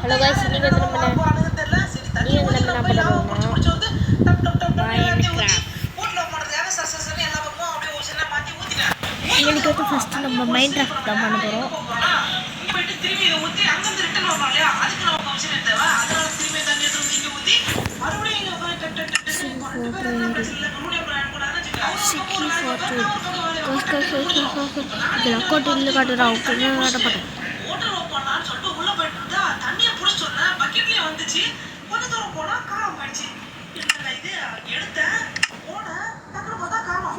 Hello guys நீங்க என்ன பண்ண போறோம்னா மைன்கிராஃப்ட் இன்னைக்கு வந்து ஃபர்ஸ்ட் நம்ம மைன்கிராஃப்ட் தான் பண்ண போறோம் திரும்பி இத ஊத்தி அங்க இருந்து ரிட்டர்ன் வரணும் இல்லையா அதுக்கு நமக்கு ஆப்ஷன் தேவை அதனால திரும்பி தண்ணி எடுத்து இங்க ஊத்தி மறுபடியும் இங்க போய் டக் டக் டக் கொஞ்ச தூரம் போனா காணாம போயிடுச்சு என்னங்க இது எடுத்த போன டக்குனு பார்த்தா காணோம்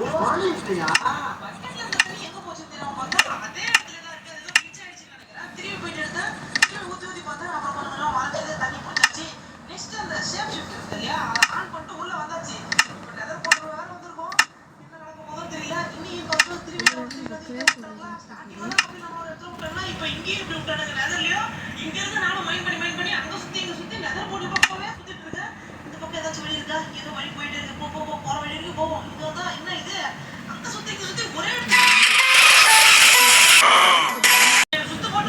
பக்கெட்ல இருந்த தண்ணி எங்க போச்சு தெரியாம பார்த்தா அதே இடத்துல தான் இருக்கு ஏதோ கிழிச்சு ஆயிடுச்சு நினைக்கிறேன் திரும்பி போயிட்டு எடுத்தேன் திரும்பி ஊத்தி ஊத்தி பார்த்தா அப்புறம் கொஞ்சம் வளைஞ்சது தண்ணி போட்டாச்சு நெக்ஸ்ட் அந்த ஷேப் ஷிஃப்ட் இருக்கு இல்லையா அதை ஆன் பண்ணிட்டு உள்ள வந்தாச்சு இப்போ நெதர் போட்டு வேற வந்திருக்கோம் என்ன நடக்க போதும் தெரியல இன்னும் பார்த்து திரும்பி ஸ்டார்டிங் வந்து அப்படி நம்ம ஒரு இடத்துல விட்டோம்னா இப்போ இங்கேயும் இப்படி விட்டானுங்க நெதர்லயும் இங்க இருந்து நானும் மைண்ட் பண்ணி அங்க சுத்தி இங்க சுத்தி நெதர் போட்டு பக்கமே சுத்திட்டு இருக்கேன் இந்த பக்கம் ஏதாச்சும் வழி இருக்கா ஏதோ வழி போயிட்டு இருக்கு போ போற வழி இருக்கு போவோம் இதுதான் என்ன இது அங்க சுத்தி இங்க சுத்தி ஒரே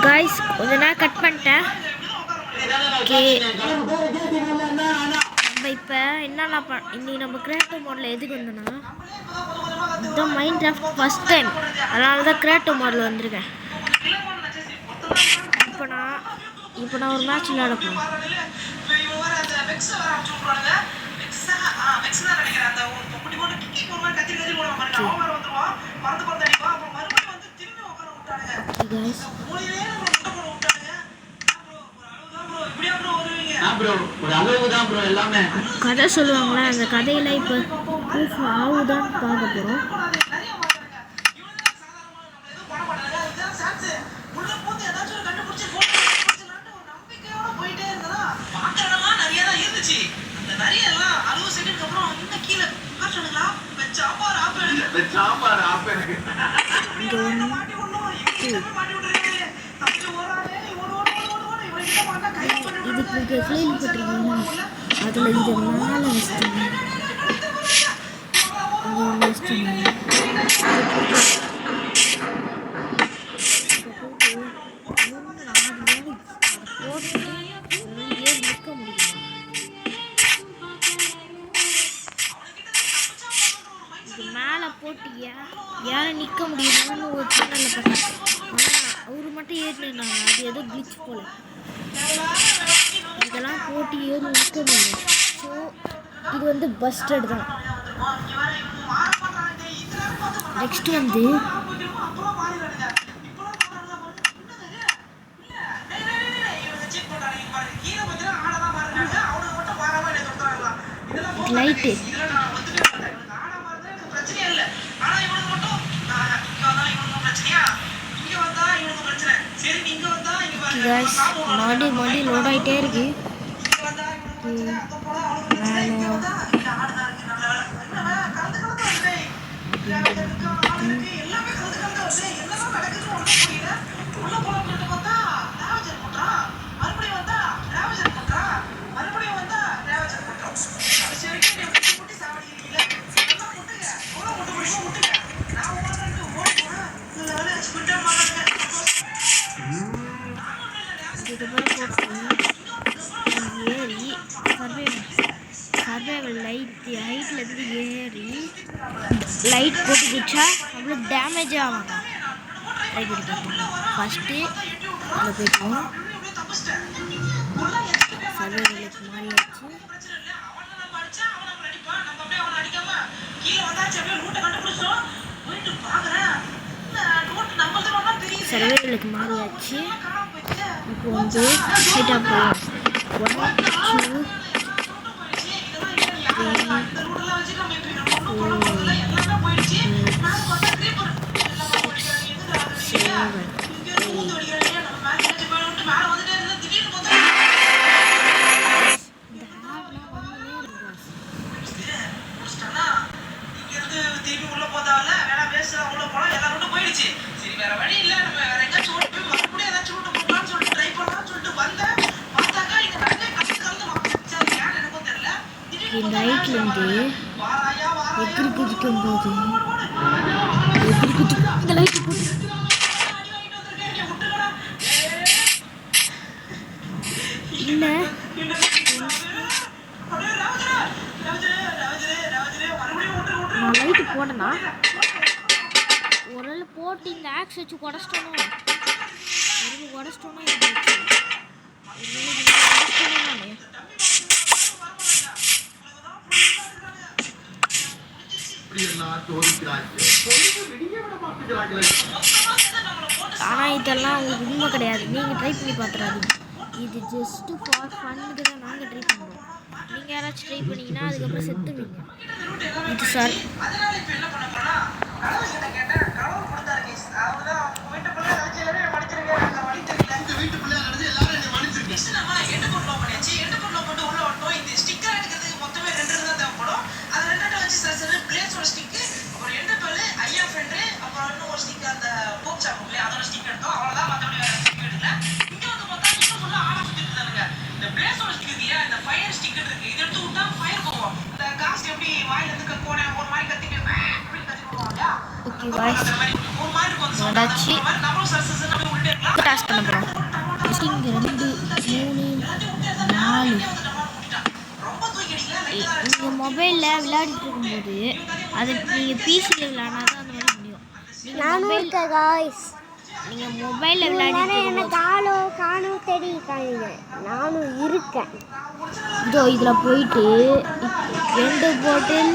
गाइस கொஞ்ச நேரம் கட் பண்ணிட்டேன் ஓகே நம்ம இப்போ என்னன்னா இன்னைக்கு நம்ம கிரியேட்டிவ் மோடில் எதுக்கு வந்தோன்னா இதுதான் மைன்கிராஃப்ட் ஃபர்ஸ்ட் டைம் அதனால தான் கிரியேட்டிவ் மோடில் வந்திருக்கேன் இப்போ நான் ஒரு மேட்ச் விளையாட போகிறேன் கதை சொல்லுவாங்களா அந்த கதையில இப்போ ப்ரூஃப் ஆகுதான்னு பார்க்க போகிறோம் இதுக்கு கிளீன் போட்டிருக்கீங்க அதில் இந்த மேலே மேலே போட்டு யாரும் நிற்க முடியுமான்னு ஒரு சேனலில் பார்த்தேன் ஆனால் அவரு மட்டும் ஏறினாங்க அது ஏதோ கிளிச் போல இதெல்லாம் போட்டு ஏறி நிற்க முடியும் ஸோ இது வந்து பஸ்டட் தான் நெக்ஸ்ட் வந்து லைட்டு மாடி லோட் ஆகிட்டே இருக்கு ஏறி சர்வைவல் ஹைட்லேருந்து ஏறி லைட் போட்டு குடிச்சா அவ்வளோ டேமேஜ் ஆவாங்க ட்ரை பண்ணி பார்ப்போம் ஃபஸ்ட்டு அதில் போய்ட்டோம் சர்வைவலுக்கு மாறியாச்சு சர்வைவலுக்கு மாறியாச்சு இப்போ வந்து ஹைட்டாக போவோம் 1 இந்த ஹைட்லேருந்து எகிரி குதிக்கும் போது இந்த லைட் போட்டு இல்லை நான் லைட்டு போட்டேன்னா ஒரு போட்டு இந்த ஆக்ஸ் வச்சு உடச்சிட்டோம் உடச்சிட்டோன்னா ஆனால் இதெல்லாம் உங்களுக்கு உண்மை கிடையாது. நீங்கள் ட்ரை பண்ணி பார்த்துறாதீங்க. இது ஜஸ்ட்டு ஃபார் ஃபன்னுக்கு தான் நாங்கள் ட்ரை பண்ணுறோம். நீங்கள் யாராச்சும் ட்ரை பண்ணிங்கன்னா அதுக்கப்புறம் செத்துவீங்க. இது சார் ஓகே வாய்ஸ் வந்தாச்சு. டாஸ்க் பண்ண போகிறோம். இங்கே 2 3 4 நீங்கள் மொபைலில் விளையாடிட்டு இருக்கும்போது அது நீங்கள் பிசியில் விளையாடினா தான் அந்த மாதிரி முடியும். நீங்கள் மொபைலில் விளையாடிட்டு காணும் தெரியுங்க. நானும் இருக்கேன். இதோ இதில் போயிட்டு 2 போட்டில்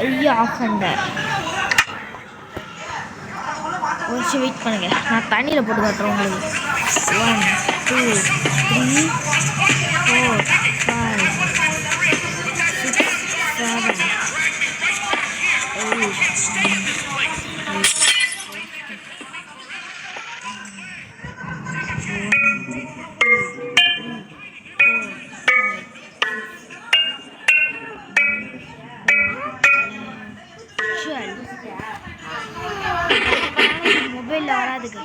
ஐயாஃபண்டர் ஒரு நிமிஷம் வெயிட் பண்ணுங்க. நான் தண்ணியில் போட்டு காட்டுறேன் உங்களுக்கு. 1 2 3 4 5 6 7 மொபைலில் வராதுங்க.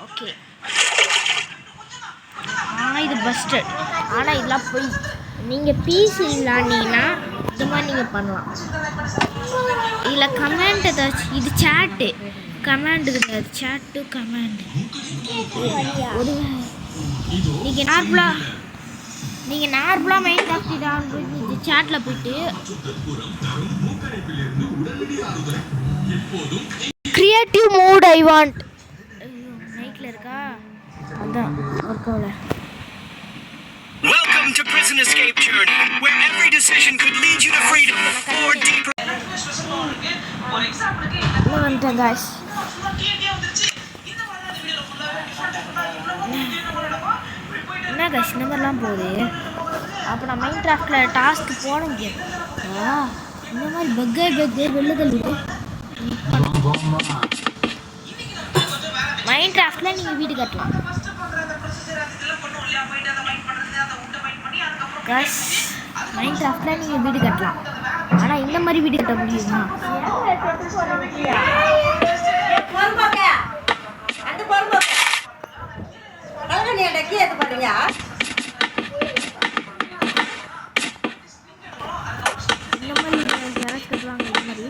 ஓகே ஆனால் இது பஸ்டட். ஆனால் இதெல்லாம் போய் நீங்கள் பிசி விளாண்டிங்கன்னா இது மாதிரி நீங்கள் பண்ணலாம். இதில் கமெண்ட் ஏதாச்சும் இது சேட்டு கமெண்டு கிடையாது. சேட்டு கமெண்டு ஒரு நீங்கள் நார்மலாக மைண்ட் கிராஃப்ட் டவுன் போய் இது சேட்டில் போயிட்டு கிரியேட்டிவ் மோட் ஐ வாண்ட் நைட்டில் இருக்கா அதான் ஒர்க் ஆகல. Welcome to Prison Escape Journey, where every decision could lead you to freedom or deeper. வந்துட்டேன் guys. என்ன guys இந்த மாதிரிலாம் போகுது. அப்போ நான் மைண்ட் கிராஃப்டில் டாஸ்க்கு போட முடியாது. இந்த மாதிரி வெள்ளுதல் மைண்ட் கிராஃப்டில் நீங்கள் வீடு கட்டலாம் guys. மைண்ட் கிராஃப்டில் நீங்கள் வீடு கட்டலாம். ஆனால் இந்த மாதிரி வீடு கட்ட முடியுமா? இந்த மாதிரி யாராச்சும் கட்டுவாங்க. இந்த மாதிரி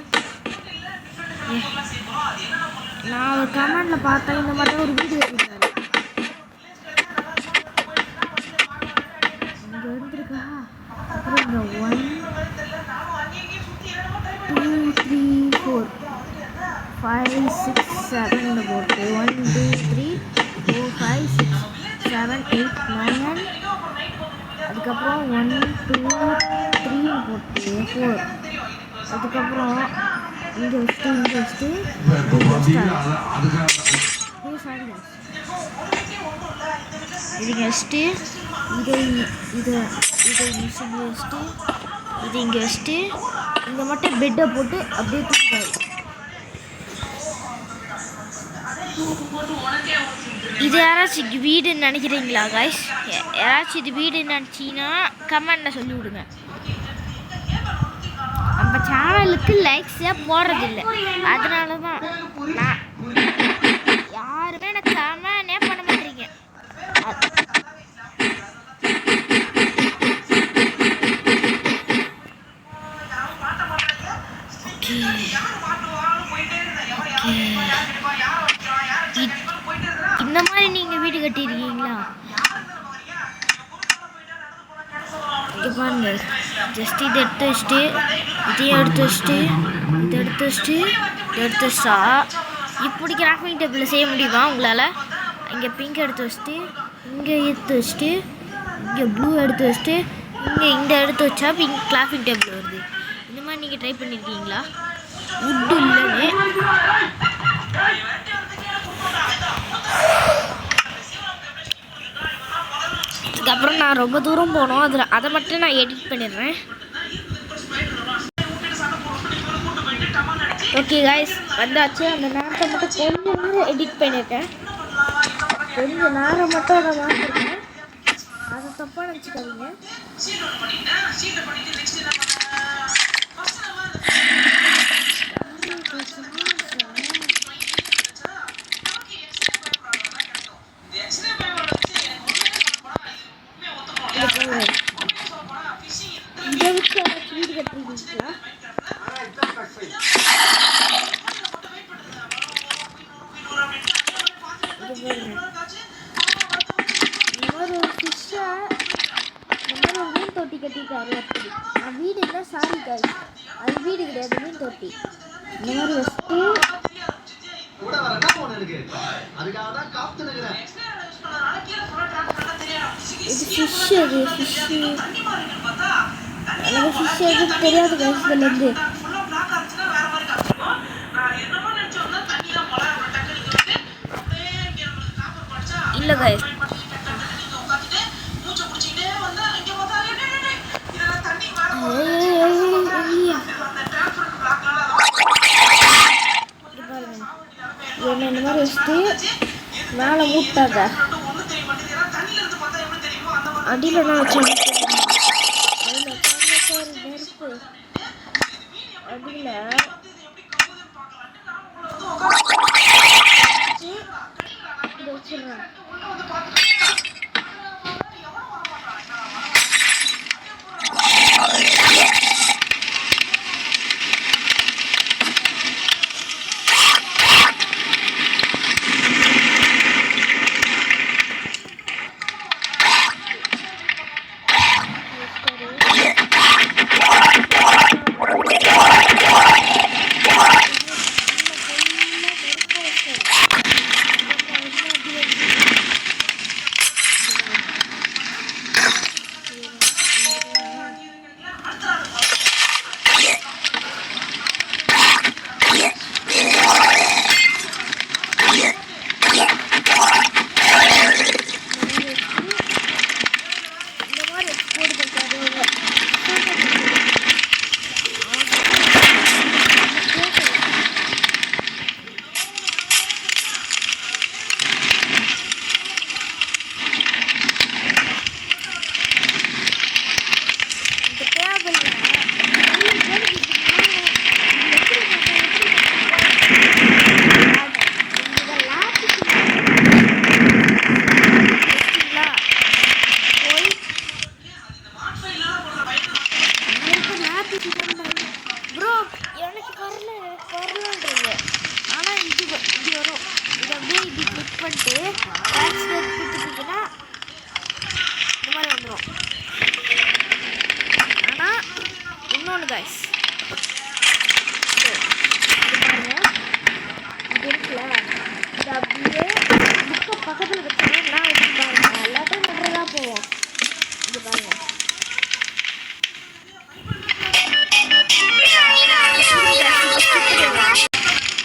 நான் ஒரு கமெண்டில் பார்த்தேன். இந்த மாதிரி ஒரு வீடு கட்டிருக்காரு. இங்கே இருந்திருக்கா. அப்புறம் இந்த 1 2 3 4 5 6 7 போட்டு 1 2 3 4 5 6 7 8 9 அதுக்கப்புறம் 1 2 3 போட்டு 4 அதுக்கப்புறம் இங்கே வச்சுட்டு இதுங்க வச்சுட்டு இது இங்கே வச்சுட்டு இங்கே மட்டும் பெட்டை போட்டு அப்படியே தூக்கிட்டாரு. இது யாராச்சும் வீடுன்னு நினைக்கிறீங்களா காய்ஸ்? யாராச்சும் இது வீடுன்னு நினச்சிங்கன்னா கமெண்டில் சொல்லி விடுங்க. நம்ம சேனலுக்கு லைக்ஸே போடுறதில்லை. அதனால தான் நான் இந்த மாதிரி நீங்கள் வீடு கட்டியிருக்கீங்களா? இங்கே பாருங்க, ஜஸ்ட் இதை எடுத்து வச்சுட்டு இதையும் எடுத்து வச்சுட்டு இதை எடுத்து வச்சுட்டு இதை எடுத்து வச்சா இப்படி கிராஃபிங் டேபிளில் செய்ய முடியுமா உங்களால்? இங்கே பிங்க் எடுத்து வச்சுட்டு இங்கே எடுத்து வச்சுட்டு இங்கே ப்ளூ எடுத்து வச்சுட்டு இங்கே இந்த எடுத்து வச்சா பிங்க் கிராஃபிங் டேபிள் வருது. இந்த மாதிரி நீங்கள் ட்ரை பண்ணியிருக்கீங்களா? உட்டு இல்லைன்னு அதுக்கப்புறம் நான் ரொம்ப தூரம் போனோம், அதை மட்டும் நான் எடிட் பண்ணிடுறேன். ஓகே காய்ஸ், வந்தாச்சு. அந்த நேரத்தை மட்டும் கொஞ்சம் நேரம் எடிட் பண்ணியிருக்கேன், கொஞ்சம் நேரம் மட்டும் அதை மாற்றிருக்கேன். அதை தப்பாக நினச்சிக்காதீங்க. இதை வச்சு வீடு கட்டுறீங்களா? மீன் தொட்டி கட்டிட்டாரு. அப்படி வீடு இல்லை, சாரி காய்ஸ், அது வீடு கிடையாது, மீன் தொட்டி. இந்த மாதிரி வச்சுட்டு இது ஃபிஷ், அது ஃபிஷ்ஷு எனக்கு ஃபிஷ் எதுவும் தெரியாது காய்ஸ். இதுலேருந்து இல்லை காய்ஸ், என்ன இந்த மாதிரி வச்சுட்டு மேலே மூட்டாங்க அடியில் நான் வச்சு நெருப்பு அடியில் வச்சிடுறேன்.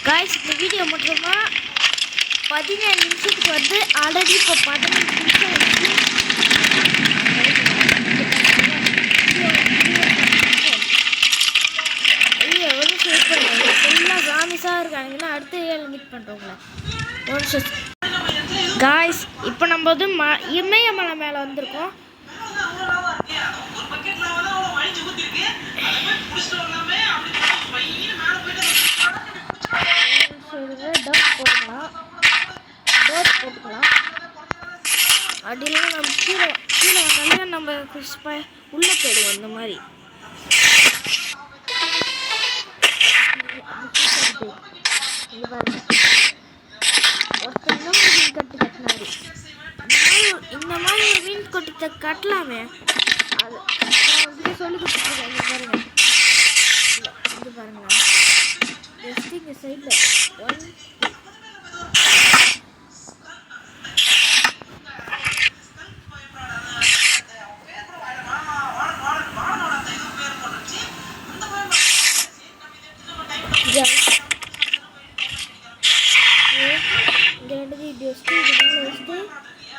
गाइस இந்த வீடியோ மட்டுமா 17 நிமிஷத்துக்கு வந்து ஆல்ரெடி இப்போ 15 நிமிஷம் ஆயிடுச்சு. ஐயோ ஒரு ஷேர் பண்ணுங்க ஃபுல்லாக காமிஸாக இருக்காங்கன்னா அடுத்த ஏழு மீட் பண்ணுறோங்களே ஒரு ஷேர். गाइस இப்போ நம்ம வந்து இமயமலை மேலே வந்திருக்கோம். அடியில் நம்ம கீழே வந்தாலே நம்ம உள்ளே போயிடுவோம். இந்த மாதிரி இங்க பாருங்க ஒருத்தர் மீன் கட்டு கட்டினாரு இந்த மாதிரி ஒரு மீன் கொட்டத்தை கட்டலாமே அது நான் சொல்லி கொடுத்துருக்கேன் இங்க பாருங்க இது பாருங்க ஜஸ்ட் இங்க சைடில் இங்கே ரெண்டு இப்படி வச்சுட்டு இது மேலே வச்சுட்டு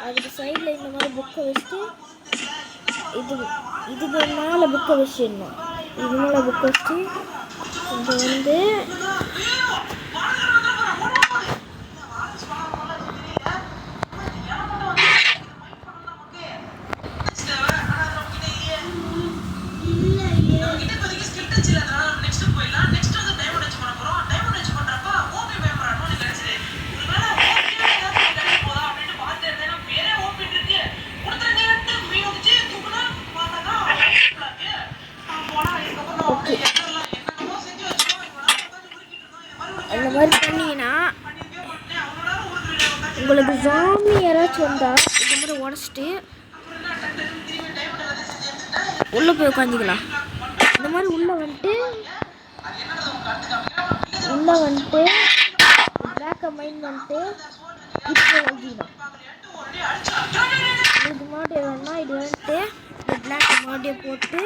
அதுக்கு சைடில் இந்த மாதிரி புக்கை வச்சுட்டு இதுக்கு மேலே புக்கை வச்சிடணும் இது மேலே புக்கை வச்சுட்டு இங்கே வந்து அந்த மாதிரி பண்ணிங்கன்னா உங்களுக்கு ஜாமி யாராச்சும் வந்தால் இந்த மாதிரி உடச்சிட்டு உள்ளே போய் உட்காந்துக்கலாம் இந்த மாதிரி உள்ளே வந்துட்டு பிளாக்கை மைண்ட் பண்ணிட்டு இப்போ வச்சுக்கணும் இது மறுபடியும் வேணும்னா இது வந்துட்டு இந்த பிளாக்கை மறுபடியும் போட்டு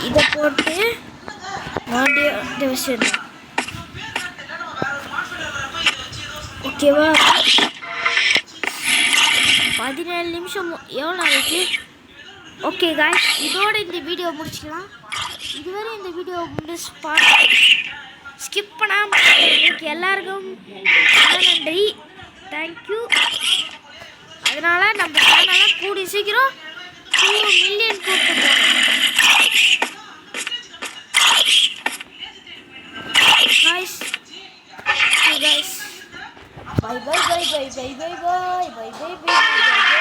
இதை போட்டு மறுபடியும் இதை வச்சிடணும் ஓகேவா 17 நிமிஷம் எவ்வளோ ஆயிடுச்சு ஓகே காய்ஸ் இதோட இந்த வீடியோ முடிச்சுக்கலாம் இதுவரை இந்த வீடியோ ஸ்கிப் பண்ணாமல் உங்களுக்கு எல்லாருக்கும் நன்றி தேங்க்யூ அதனால் நம்ம சேனலை கூடி சீக்கிரம் 2 மில்லியன் கூப்பிட்டு போகணும் guys bye bye bye bye bye bye bye bye bye bye bye bye